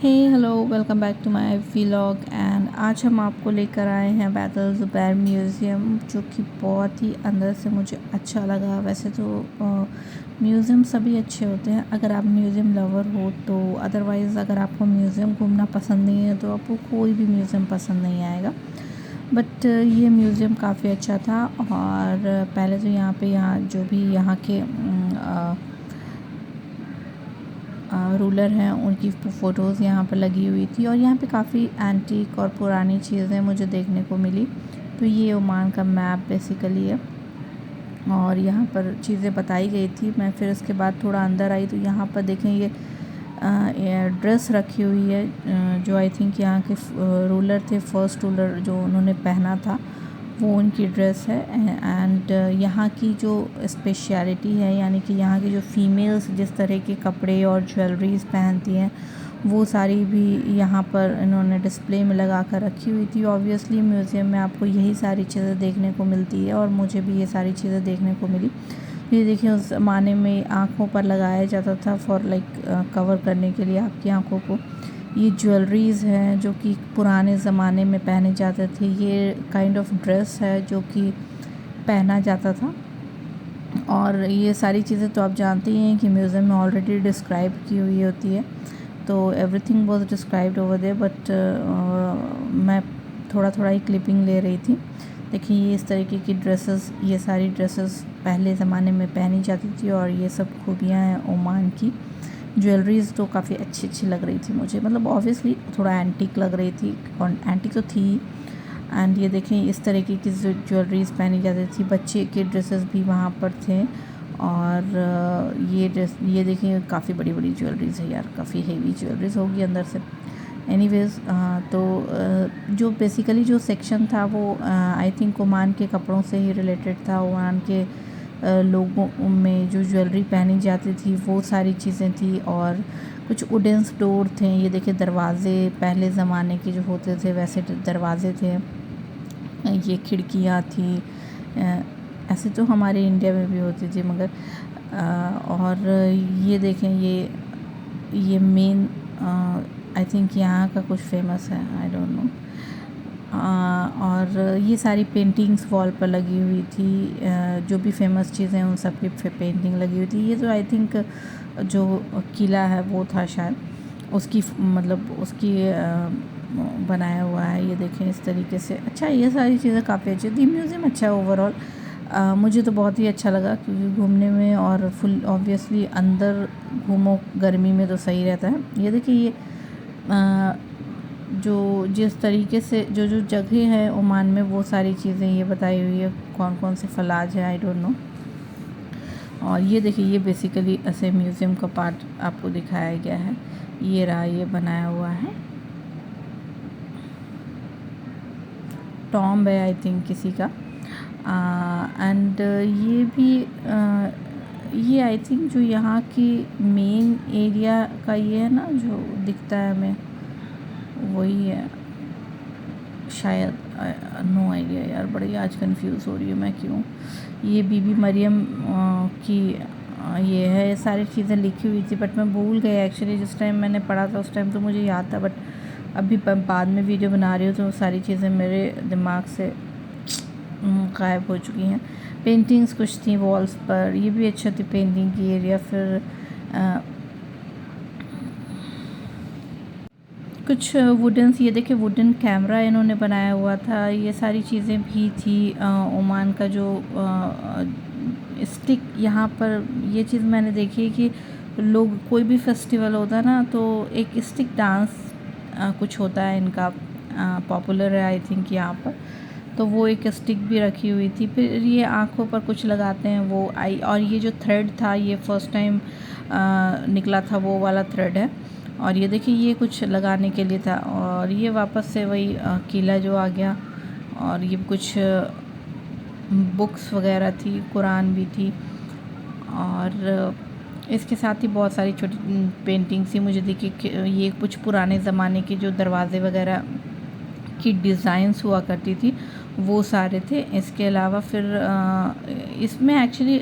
Hey hello welcome back to my vlog and आज हम आपको लेकर आए हैं बैतल ज़ुबैर म्यूज़ियम, जो कि बहुत ही अंदर से मुझे अच्छा लगा। वैसे तो म्यूज़ियम सभी अच्छे होते हैं अगर आप म्यूज़ियम लवर हो तो। अदरवाइज़ अगर आपको म्यूज़ियम घूमना पसंद नहीं है तो आपको कोई भी म्यूज़ियम पसंद नहीं आएगा। बट ये म्यूज़ियम काफ़ी अच्छा था। और पहले तो यहाँ जो भी यहाँ के रूलर हैं उनकी फ़ोटोज़ यहाँ पर लगी हुई थी। और यहाँ पे काफ़ी एंटीक और पुरानी चीज़ें मुझे देखने को मिली। तो ये ओमान का मैप बेसिकली है और यहाँ पर चीज़ें बताई गई थी। मैं फिर उसके बाद थोड़ा अंदर आई तो यहाँ पर देखें ये ड्रेस रखी हुई है जो आई थिंक यहाँ के रूलर थे, फर्स्ट रूलर जो उन्होंने पहना था वो उनकी ड्रेस है। एंड यहाँ की जो स्पेशलिटी है, यानी कि यहाँ की जो फीमेल्स जिस तरह के कपड़े और ज्वेलरीज पहनती हैं वो सारी भी यहाँ पर इन्होंने डिस्प्ले में लगा कर रखी हुई थी। ऑब्वियसली म्यूज़ियम में आपको यही सारी चीज़ें देखने को मिलती है और मुझे भी ये सारी चीज़ें देखने को मिली। ये देखिए उस ज़माने में आँखों पर लगाया जाता था फॉर लाइक कवर करने के लिए आपकी आँखों को। ये ज्वेलरीज़ हैं जो कि पुराने ज़माने में पहने जाते थे। ये काइंड ऑफ ड्रेस है जो कि पहना जाता था। और ये सारी चीज़ें तो आप जानते ही हैं कि म्यूज़ियम में ऑलरेडी डिस्क्राइब की हुई होती है। तो everything was described over there. But मैं थोड़ा थोड़ा ही क्लिपिंग ले रही थी। देखिए ये इस तरीके की ड्रेसेस, ये सारी ड्रेसेस पहले ज़माने में पहनी जाती थी और ये सब खूबियाँ हैं ओमान की। ज्वेलरीज़ तो काफ़ी अच्छी लग रही थी मुझे, मतलब ऑब्वियसली थोड़ा एंटीक लग रही थी और एंटीक तो थी। एंड ये देखें इस तरीके की ज्वेलरीज़ पहनी जाती थी। बच्चे के ड्रेसेस भी वहाँ पर थे। और ये देखें काफ़ी बड़ी बड़ी ज्वेलरीज़ है यार, काफ़ी हेवी ज्वेलरीज़ होगी अंदर से। एनीवेज़ तो जो बेसिकली जो सेक्शन था वो आई थिंक ओमान के कपड़ों से ही रिलेटेड था। ओमान के लोगों में जो ज्वेलरी पहनी जाती थी वो सारी चीज़ें थी। और कुछ वुडन डोर थे। ये देखिए दरवाज़े पहले ज़माने के जो होते थे वैसे दरवाज़े थे। ये खिड़कियाँ थी। ऐसे तो हमारे इंडिया में भी होती थी मगर और ये देखें ये मेन आई थिंक यहाँ का कुछ फेमस है, आई डोंट नो। और ये सारी पेंटिंग्स वॉल पर लगी हुई थी। जो भी फेमस चीज़ें उन सब की पेंटिंग लगी हुई थी। ये तो आई थिंक जो किला है वो था शायद उसकी, मतलब उसकी बनाया हुआ है। ये देखें इस तरीके से। अच्छा, ये सारी चीज़ें काफ़ी अच्छी थी। म्यूज़ियम अच्छा है ओवरऑल। मुझे तो बहुत ही अच्छा लगा क्योंकि घूमने में और फुल ऑब्वियसली अंदर घूमो गर्मी में तो सही रहता है। ये देखिए ये जो जिस तरीके से जो जगह है ओमान में वो सारी चीज़ें ये बताई हुई है, कौन कौन से फलाज है आई डोंट नो। और ये देखिए ये बेसिकली ऐसे म्यूज़ियम का पार्ट आपको दिखाया गया है। ये रहा, ये बनाया हुआ है, टॉम्ब है आई थिंक किसी का। एंड ये भी ये आई थिंक जो यहाँ की मेन एरिया का ये है ना जो दिखता है हमें, वही है शायद। नो आइडिया यार, बड़ी आज कंफ्यूज हो रही हूँ मैं क्यों। ये बीबी मरियम की ये है, सारी चीज़ें लिखी हुई थी बट मैं भूल गई एक्चुअली। जिस टाइम मैंने पढ़ा था उस टाइम तो मुझे याद था, बट अभी बाद में वीडियो बना रही हूँ तो सारी चीज़ें मेरे दिमाग से गायब हो चुकी हैं। पेंटिंग्स कुछ थी वॉल्स पर, ये भी अच्छा थी पेंटिंग की एरिया। फिर कुछ वुडन्स, ये देखिए वुडन कैमरा इन्होंने बनाया हुआ था। ये सारी चीज़ें भी थी। ओमान का जो स्टिक, यहाँ पर ये चीज़ मैंने देखी है कि लोग कोई भी फेस्टिवल होता है ना तो एक स्टिक डांस कुछ होता है इनका, पॉपुलर है आई थिंक यहाँ पर। तो वो एक स्टिक भी रखी हुई थी। फिर ये आँखों पर कुछ लगाते हैं वो आई। और ये जो थ्रेड था ये फर्स्ट टाइम निकला था वो वाला थ्रेड है। और ये देखिए ये कुछ लगाने के लिए था। और ये वापस से वही किला जो आ गया। और ये कुछ बुक्स वगैरह थी, कुरान भी थी। और इसके साथ ही बहुत सारी छोटी पेंटिंग्स थी। मुझे देखिए ये कुछ पुराने ज़माने के जो दरवाजे वगैरह की डिज़ाइंस हुआ करती थी वो सारे थे। इसके अलावा फिर इसमें एक्चुअली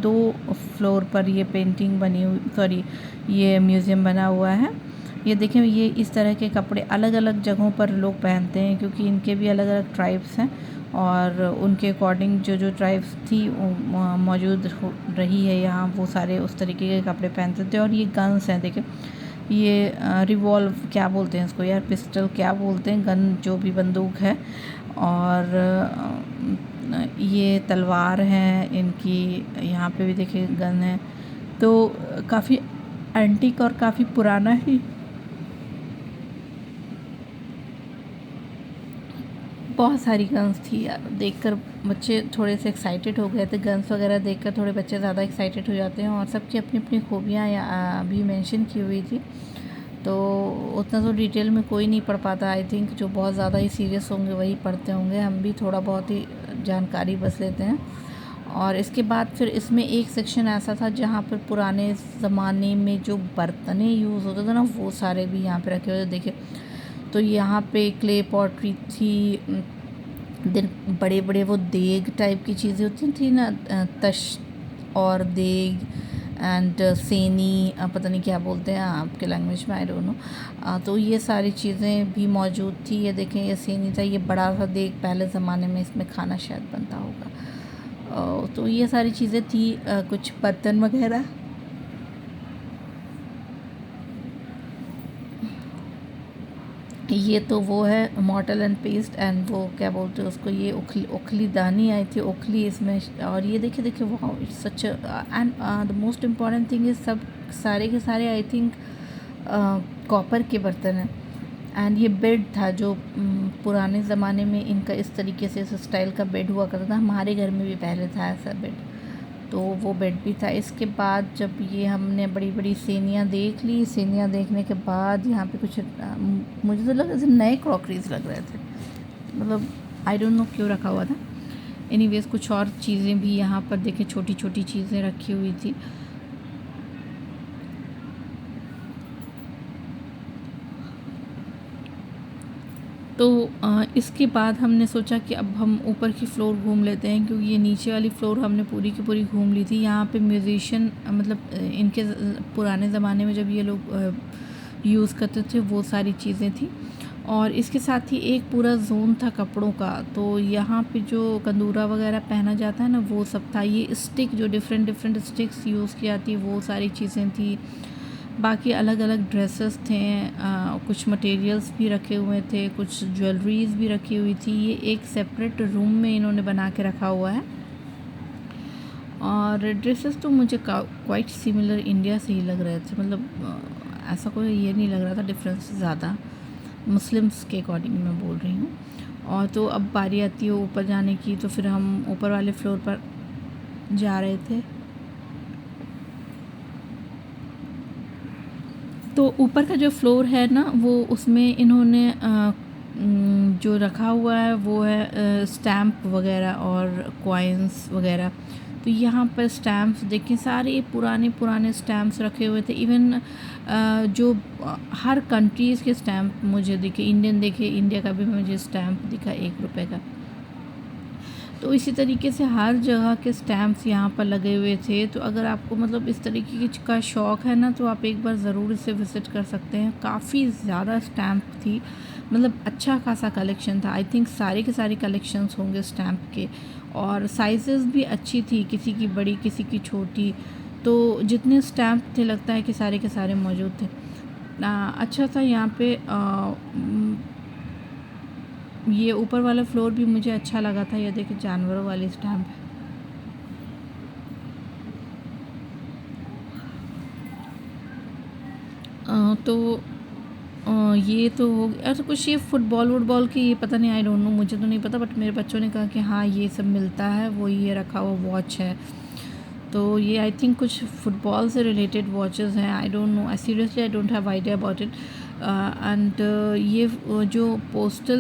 2 फ्लोर पर ये पेंटिंग बनी हुई, सॉरी ये म्यूज़ियम बना हुआ है। ये देखें, ये इस तरह के कपड़े अलग अलग जगहों पर लोग पहनते हैं, क्योंकि इनके भी अलग अलग ट्राइब्स हैं और उनके अकॉर्डिंग जो जो ट्राइब्स थी मौजूद रही है यहाँ, वो सारे उस तरीके के कपड़े पहनते थे। और ये गन्स हैं, देखें, ये रिवॉल्व क्या बोलते हैं इसको यार, पिस्टल क्या बोलते हैं, गन जो भी बंदूक है। और ये तलवार हैं इनकी, यहाँ पे भी देखिए गन है। तो काफ़ी एंटीक और काफ़ी पुराना ही बहुत सारी गन्स थी यार। देखकर बच्चे थोड़े से एक्साइटेड हो गए थे, गन्स वगैरह देखकर थोड़े बच्चे ज़्यादा एक्साइटेड हो जाते हैं। और सबकी अपनी अपनी खूबियाँ भी मेंशन की हुई थी, तो उतना तो डिटेल में कोई नहीं पढ़ पाता। आई थिंक जो बहुत ज़्यादा ही सीरियस होंगे वही पढ़ते होंगे, हम भी थोड़ा बहुत ही जानकारी बस लेते हैं। और इसके बाद फिर इसमें एक सेक्शन ऐसा था जहाँ पर पुराने ज़माने में जो बर्तनें यूज़ होते थे ना, वो सारे भी यहाँ पे रखे हुए थे। देखिए, तो यहाँ पे क्ले पॉटरी थी, दिन बड़े बड़े वो देग टाइप की चीज़ें होती थी ना, तश और देग एंड सेनी, पता नहीं क्या बोलते हैं आपके लैंग्वेज में, आई डोंट नो। तो ये सारी चीज़ें भी मौजूद थी। ये देखें, ये सेनी था, ये बड़ा सा देग, पहले ज़माने में इसमें खाना शायद बनता होगा। तो ये सारी चीज़ें थी, कुछ बर्तन वगैरह। ये तो वो है मॉर्टल एंड पेस्ट, एंड वो क्या बोलते हैं उसको, ये उखली दानी आई थी, उखली इसमें। और ये देखिए देखिए, वाह, it's such. And the most important thing is, सब सारे के सारे आई थिंक कॉपर के बर्तन हैं। एंड ये बेड था जो पुराने ज़माने में इनका इस तरीके से, इस स्टाइल का बेड हुआ करता था। हमारे घर में भी पहले था ऐसा बेड, तो वो बेड भी था। इसके बाद जब ये हमने बड़ी बड़ी सेनियाँ देख ली, सेनियाँ देखने के बाद यहाँ पे कुछ मुझे तो लगा जैसे नए क्रॉकरीज लग रहे थे, मतलब आई डोंट नो क्यों रखा हुआ था। एनीवेज, कुछ और चीज़ें भी यहाँ पर देखे, छोटी छोटी चीज़ें रखी हुई थी। तो इसके बाद हमने सोचा कि अब हम ऊपर की फ़्लोर घूम लेते हैं, क्योंकि ये नीचे वाली फ़्लोर हमने पूरी की पूरी घूम ली थी। यहाँ पे म्यूज़िशियन, मतलब इनके पुराने ज़माने में जब ये लोग यूज़ करते थे, वो सारी चीज़ें थी। और इसके साथ ही एक पूरा जोन था कपड़ों का, तो यहाँ पे जो कंदूरा वगैरह पहना जाता है ना, वो सब था। ये स्टिक, जो डिफरेंट डिफरेंट स्टिक्स यूज़ की जाती है, वो सारी चीज़ें थी। बाकी अलग अलग ड्रेसेस थे, कुछ मटेरियल्स भी रखे हुए थे, कुछ ज्वेलरीज भी रखी हुई थी। ये एक सेपरेट रूम में इन्होंने बना के रखा हुआ है। और ड्रेसेस तो मुझे क्वाइट सिमिलर इंडिया से ही लग रहे थे, मतलब ऐसा कोई ये नहीं लग रहा था डिफरेंस ज़्यादा, मुस्लिम्स के अकॉर्डिंग मैं बोल रही हूँ। और तो अब बारी आती है ऊपर जाने की, तो फिर हम ऊपर वाले फ्लोर पर जा रहे थे। तो ऊपर का जो फ्लोर है ना, वो उसमें इन्होंने जो रखा हुआ है वो है स्टैम्प वगैरह और कॉइन्स वगैरह। तो यहाँ पर स्टैम्प्स देखें, सारे पुराने पुराने स्टैम्प्स रखे हुए थे। इवन जो हर कंट्रीज़ के स्टैम्प मुझे दिखे, इंडियन देखे, इंडिया का भी मुझे स्टैम्प दिखा 1 रुपये का। तो इसी तरीके से हर जगह के स्टैम्प्स यहाँ पर लगे हुए थे। तो अगर आपको मतलब इस तरीके का शौक़ है ना, तो आप एक बार ज़रूर इसे विज़िट कर सकते हैं। काफ़ी ज़्यादा स्टैम्प थी, मतलब अच्छा खासा कलेक्शन था। आई थिंक सारे के सारे कलेक्शंस होंगे स्टैम्प के, और साइज़ेस भी अच्छी थी, किसी की बड़ी किसी की छोटी। तो जितने स्टैम्प थे, लगता है कि सारे के सारे मौजूद थे। अच्छा था यहाँ पे। ये ऊपर वाला फ्लोर भी मुझे अच्छा लगा था। ये देखिए, जानवरों वाली स्टैम्प। तो ये तो हो गया। अच्छा, कुछ ये फुटबॉल वुटबॉल की, ये पता नहीं, आई डोंट नो, मुझे तो नहीं पता, बट मेरे बच्चों ने कहा कि हाँ ये सब मिलता है। वो ये रखा हुआ वॉच है, तो ये आई थिंक कुछ फुटबॉल से रिलेटेड वॉचेस हैं। I don't know, seriously I don't have idea about it. And ये जो पोस्ट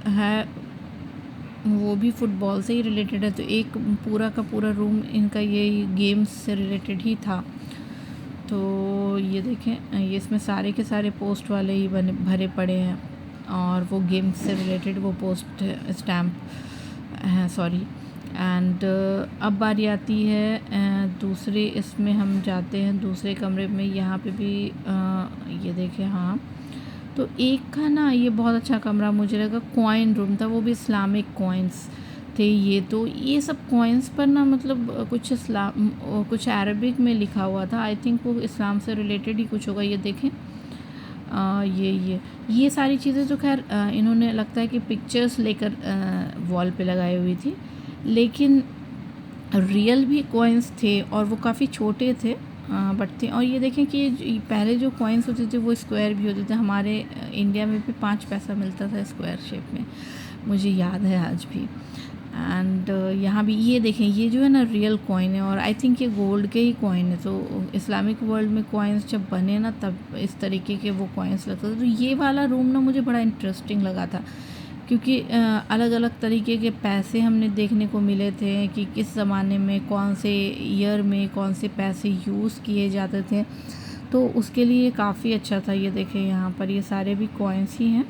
है, वो भी फ़ुटबॉल से ही रिलेटेड है। तो एक पूरा का पूरा रूम इनका ये गेम्स से रिलेटेड ही था। तो ये देखें, ये इसमें सारे के सारे पोस्ट वाले ही भरे पड़े हैं, और वो गेम्स से रिलेटेड वो पोस्ट स्टैम्प हैं, सॉरी। एंड अब बारी आती है दूसरे, इसमें हम जाते हैं दूसरे कमरे में। यहाँ पे भी ये देखें, हाँ, तो एक का ना ये बहुत अच्छा कमरा मुझे लगा, कॉइन रूम था, वो भी इस्लामिक कॉइन्स थे। ये तो ये सब कॉइन्स पर ना मतलब कुछ इस्लाम, कुछ अरबिक में लिखा हुआ था। आई थिंक वो इस्लाम से रिलेटेड ही कुछ होगा। ये देखें, ये सारी चीज़ें तो खैर इन्होंने लगता है कि पिक्चर्स लेकर वॉल पे लगाई हुई थी, लेकिन रियल भी कॉइन्स थे और वो काफ़ी छोटे थे बट थे। और ये देखें कि पहले जो कॉइन्स होते थे वो स्क्वायर भी होते थे। हमारे इंडिया में भी 5 पैसा मिलता था स्क्वायर शेप में, मुझे याद है आज भी। एंड यहाँ भी ये देखें, ये जो है ना रियल कॉइन है, और आई थिंक ये गोल्ड के ही कॉइन है। तो इस्लामिक वर्ल्ड में कॉइन्स जब बने ना तब इस तरीके के वो कॉइन्स लगते थे। तो ये वाला रूम ना मुझे बड़ा इंटरेस्टिंग लगा था, क्योंकि अलग अलग तरीके के पैसे हमने देखने को मिले थे कि किस ज़माने में कौन से ईयर में कौन से पैसे यूज़ किए जाते थे। तो उसके लिए काफ़ी अच्छा था। ये देखें, यहाँ पर ये सारे भी कॉइन्स ही हैं,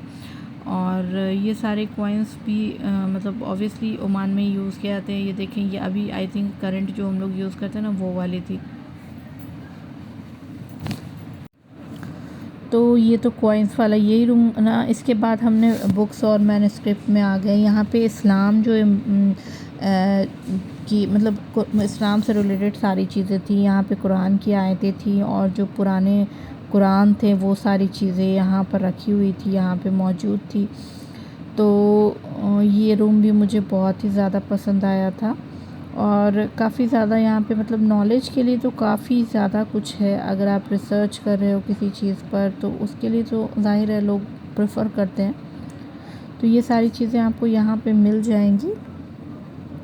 और ये सारे कॉइन्स भी मतलब ऑब्वियसली ओमान में यूज़ किए जाते हैं। ये देखें, ये अभी आई थिंक करंट जो हम लोग यूज़ करते हैं ना वो वाली थी। तो ये तो कॉइन्स वाला यही रूम ना। इसके बाद हमने बुक्स और मैन्युस्क्रिप्ट में आ गए। यहाँ पे इस्लाम जो कि मतलब इस्लाम से रिलेटेड सारी चीज़ें थी। यहाँ पे कुरान की आयतें थी, और जो पुराने कुरान थे वो सारी चीज़ें यहाँ पर रखी हुई थी, यहाँ पे मौजूद थी। तो ये रूम भी मुझे बहुत ही ज़्यादा पसंद आया था, और काफ़ी ज़्यादा यहाँ पे मतलब नॉलेज के लिए तो काफ़ी ज़्यादा कुछ है। अगर आप रिसर्च कर रहे हो किसी चीज़ पर तो उसके लिए तो ज़ाहिर है लोग प्रेफर करते हैं। तो ये सारी चीज़ें आपको यहाँ पे मिल जाएंगी।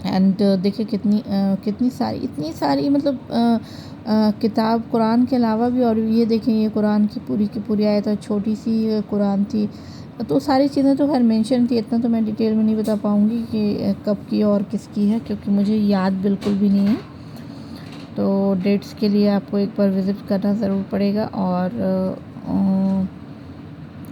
एंड देखिए कितनी सारी, इतनी सारी मतलब किताब कुरान के अलावा भी। और ये देखें, ये कुरान की पूरी आयत है, छोटी सी कुरान थी। तो सारी चीज़ें तो खैर मेंशन थी, इतना तो मैं डिटेल में नहीं बता पाऊँगी कि कब की और किसकी है, क्योंकि मुझे याद बिल्कुल भी नहीं है। तो डेट्स के लिए आपको एक बार विज़िट करना ज़रूर पड़ेगा। और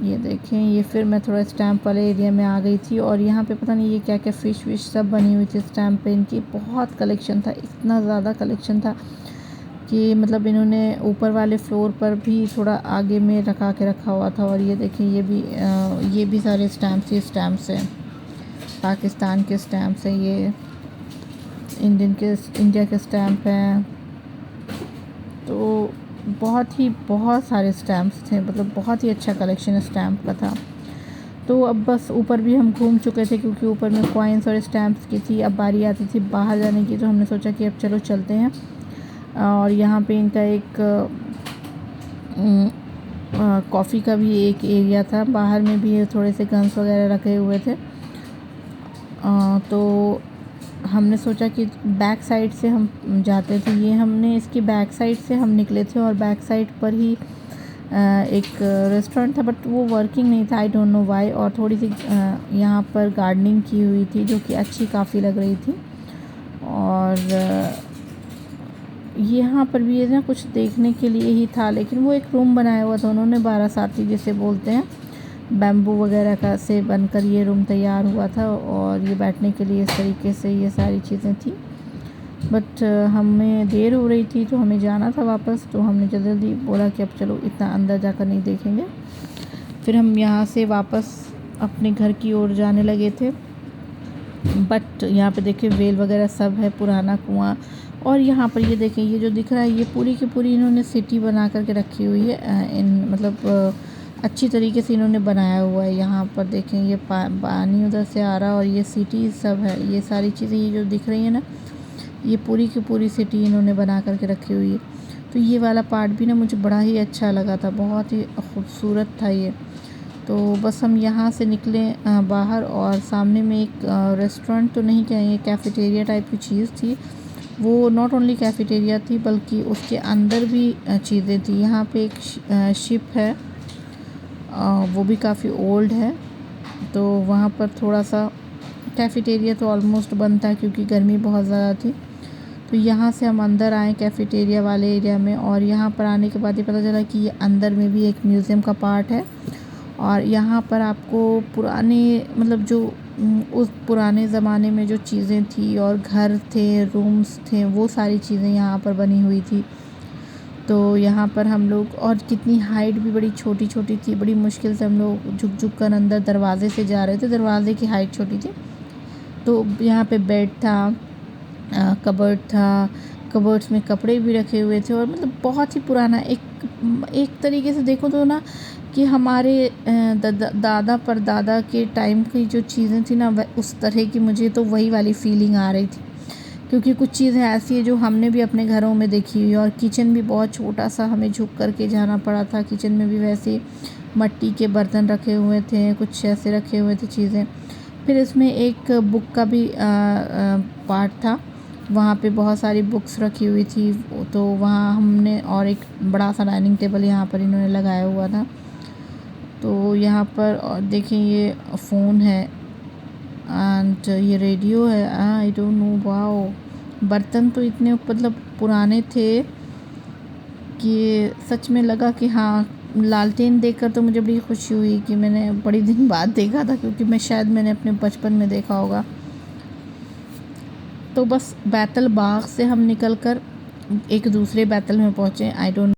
ये देखें, ये फिर मैं थोड़ा स्टैम्प वाले एरिया में आ गई थी, और यहाँ पे पता नहीं ये क्या क्या फ़िश विश सब बनी हुई थी स्टैम्प पेन की। बहुत कलेक्शन था, इतना ज़्यादा कलेक्शन था कि मतलब इन्होंने ऊपर वाले फ्लोर पर भी थोड़ा आगे में रखा हुआ था। और ये देखें, ये भी सारे स्टैम्प्स हैं, पाकिस्तान के स्टैम्प्स हैं, ये इंडिया के स्टैम्प हैं। तो बहुत सारे स्टैम्प्स थे, मतलब बहुत ही अच्छा कलेक्शन स्टैम्प का था। तो अब बस ऊपर भी हम घूम चुके थे, क्योंकि ऊपर में कॉइन्स और स्टैम्प्स की थी। अब बारी आती थी बाहर जाने की, तो हमने सोचा कि अब चलो चलते हैं। और यहाँ पे इनका एक कॉफ़ी का भी एक एरिया था। बाहर में भी थोड़े से गन्स वगैरह रखे हुए थे। तो हमने सोचा कि बैक साइड से हम जाते थे। ये हमने इसकी बैक साइड से हम निकले थे, और बैक साइड पर ही एक रेस्टोरेंट था, बट वो वर्किंग नहीं था, आई डोंट नो वाई। और थोड़ी सी यहाँ पर गार्डनिंग की हुई थी, जो कि अच्छी काफ़ी लग रही थी। और यहाँ पर भी ये ना कुछ देखने के लिए ही था, लेकिन वो एक रूम बनाया हुआ था उन्होंने, बारासाती जिसे बोलते हैं, बैम्बू वगैरह का से बनकर ये रूम तैयार हुआ था। और ये बैठने के लिए इस तरीके से ये सारी चीज़ें थी। बट हमें देर हो रही थी, तो हमें जाना था वापस। तो हमने जल्दी बोला कि अब चलो इतना अंदर जाकर नहीं देखेंगे। फिर हम यहाँ से वापस अपने घर की ओर जाने लगे थे। बट यहाँ पे देखिए वेल वगैरह सब है, पुराना कुआं। और यहाँ पर ये देखें, ये जो दिख रहा है ये पूरी की पूरी इन्होंने सिटी बना करके रखी हुई है। इन मतलब अच्छी तरीके से इन्होंने बनाया हुआ है। यहाँ पर देखें, ये पानी उधर से आ रहा है, और ये सिटी सब है। ये सारी चीज़ें ये जो दिख रही है ना, ये पूरी की पूरी सिटी इन्होंने बना करके रखी हुई है। तो ये वाला पार्ट भी ना मुझे बड़ा ही अच्छा लगा था, बहुत ही खूबसूरत था ये। तो बस हम यहाँ से निकले बाहर, और सामने में एक रेस्टोरेंट तो नहीं कहेंगे, कैफ़ेटेरिया टाइप की चीज़ थी। वो नॉट ओनली कैफ़ेटेरिया थी, बल्कि उसके अंदर भी चीज़ें थी। यहाँ पे एक शिप है, वो भी काफ़ी ओल्ड है। तो वहाँ पर थोड़ा सा कैफ़ेटेरिया तो ऑलमोस्ट बंद था, क्योंकि गर्मी बहुत ज़्यादा थी। तो यहाँ से हम अंदर आए कैफ़ेटेरिया वाले एरिया में, और यहाँ पर आने के बाद ये पता चला कि ये अंदर में भी एक म्यूज़ियम का पार्ट है। और यहाँ पर आपको पुराने मतलब जो उस पुराने ज़माने में जो चीज़ें थी और घर थे, रूम्स थे, वो सारी चीज़ें यहाँ पर बनी हुई थी। तो यहाँ पर हम लोग, और कितनी हाइट भी बड़ी छोटी-छोटी थी, बड़ी मुश्किल से हम लोग झुक-झुक कर अंदर दरवाज़े से जा रहे थे, दरवाज़े की हाइट छोटी थी। तो यहाँ पे बेड था, कबर्ड था, कबर्ड्स में कपड़े भी रखे हुए थे और मतलब बहुत ही पुराना एक तरीके से देखो तो ना कि हमारे दादा परदादा के टाइम की जो चीज़ें थी ना उस तरह की मुझे तो वही वाली फीलिंग आ रही थी, क्योंकि कुछ चीज़ें ऐसी है जो हमने भी अपने घरों में देखी हुई है। और किचन भी बहुत छोटा सा हमें झुक कर के जाना पड़ा था, किचन में भी वैसे मट्टी के बर्तन रखे हुए थे, कुछ ऐसे रखे हुए थे चीज़ें। फिर इसमें एक बुक का भी पार्ट था, वहाँ पे बहुत सारी बुक्स रखी हुई थी, तो वहाँ हमने, और एक बड़ा सा डाइनिंग टेबल यहाँ पर इन्होंने लगाया हुआ था। तो यहाँ पर और देखें ये फ़ोन है एंड ये रेडियो है, आई डोंट नो, वाओ। बर्तन तो इतने मतलब पुराने थे कि सच में लगा कि हाँ, लालटेन देखकर तो मुझे बड़ी खुशी हुई कि मैंने बड़ी दिन बाद देखा था, क्योंकि मैंने अपने बचपन में देखा होगा। तो बस बैतल बाग से हम निकल कर एक दूसरे बैतल में पहुँचे, आई डोंट